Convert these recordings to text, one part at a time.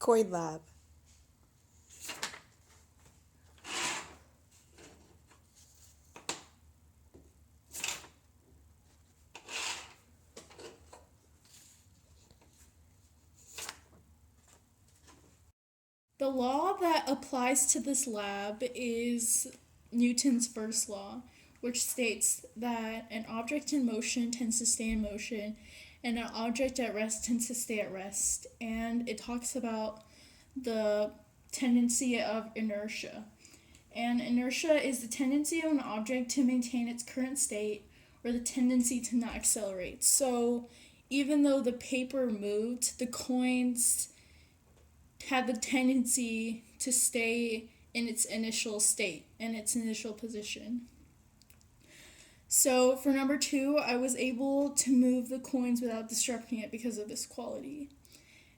Coin Lab. The law that applies to this lab is Newton's first law, which states that an object in motion tends to stay in motion and an object at rest tends to stay at rest. And it talks about the tendency of inertia. And inertia is the tendency of an object to maintain its current state or the tendency to not accelerate. So even though the paper moved, the coins had the tendency to stay in its initial state, in its initial position. So for number 2, I was able to move the coins without disrupting it because of this quality.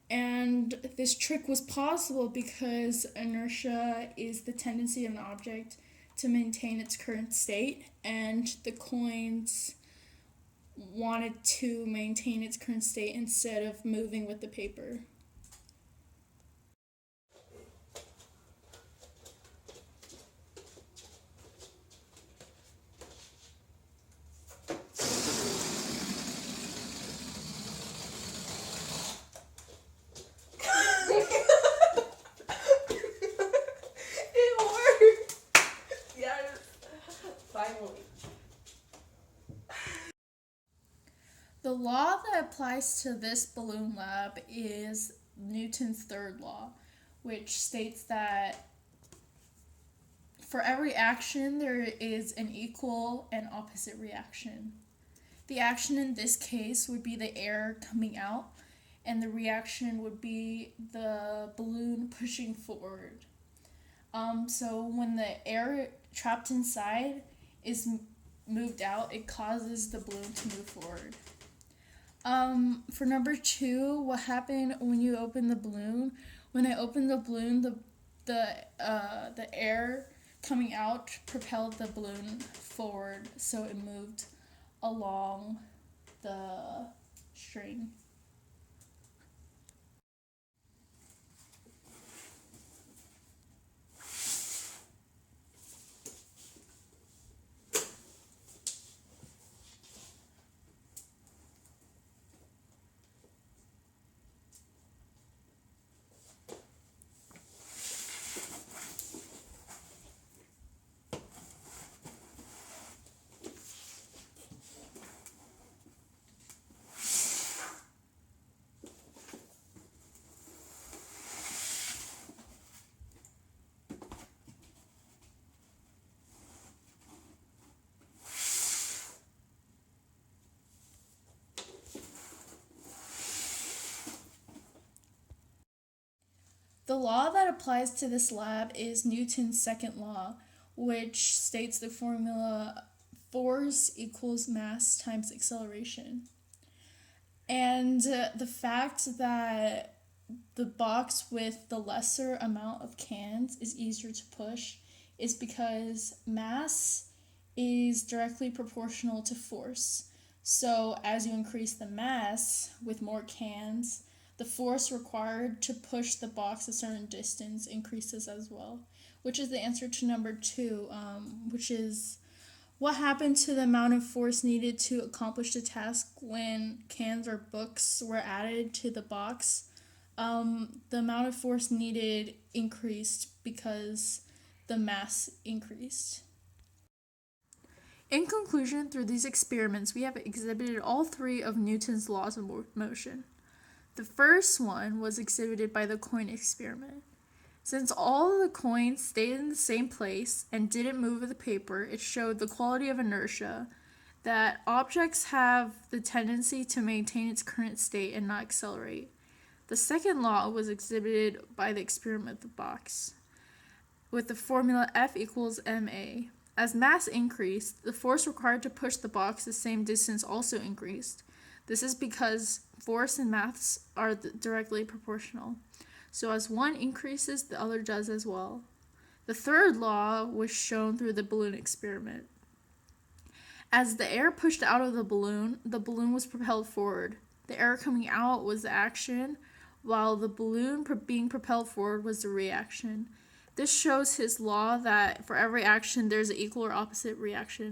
And this trick was possible because inertia is the tendency of an object to maintain its current state, and the coins wanted to maintain its current state instead of moving with the paper. It worked! Yes! Finally. The law that applies to this balloon lab is Newton's third law, which states that for every action there is an equal and opposite reaction. The action in this case would be the air coming out, and the reaction would be the balloon pushing forward. So when the air trapped inside is moved out, it causes the balloon to move forward. For number 2, what happened when you open the balloon? When I opened the balloon, the air coming out propelled the balloon forward, so it moved along the string. The law that applies to this lab is Newton's second law, which states the formula force equals mass times acceleration. And the fact that the box with the lesser amount of cans is easier to push is because mass is directly proportional to force. So as you increase the mass with more cans, the force required to push the box a certain distance increases as well, which is the answer to number 2, which is what happened to the amount of force needed to accomplish the task when cans or books were added to the box. The amount of force needed increased because the mass increased. In conclusion, through these experiments, we have exhibited all 3 of Newton's laws of motion. The first one was exhibited by the coin experiment. Since all the coins stayed in the same place and didn't move with the paper, it showed the quality of inertia, that objects have the tendency to maintain its current state and not accelerate. The second law was exhibited by the experiment with the box, with the formula F equals ma. As mass increased, the force required to push the box the same distance also increased. This is because force and mass are directly proportional. So as one increases, the other does as well. The third law was shown through the balloon experiment. As the air pushed out of the balloon was propelled forward. The air coming out was the action, while the balloon being propelled forward was the reaction. This shows his law that for every action there's an equal or opposite reaction.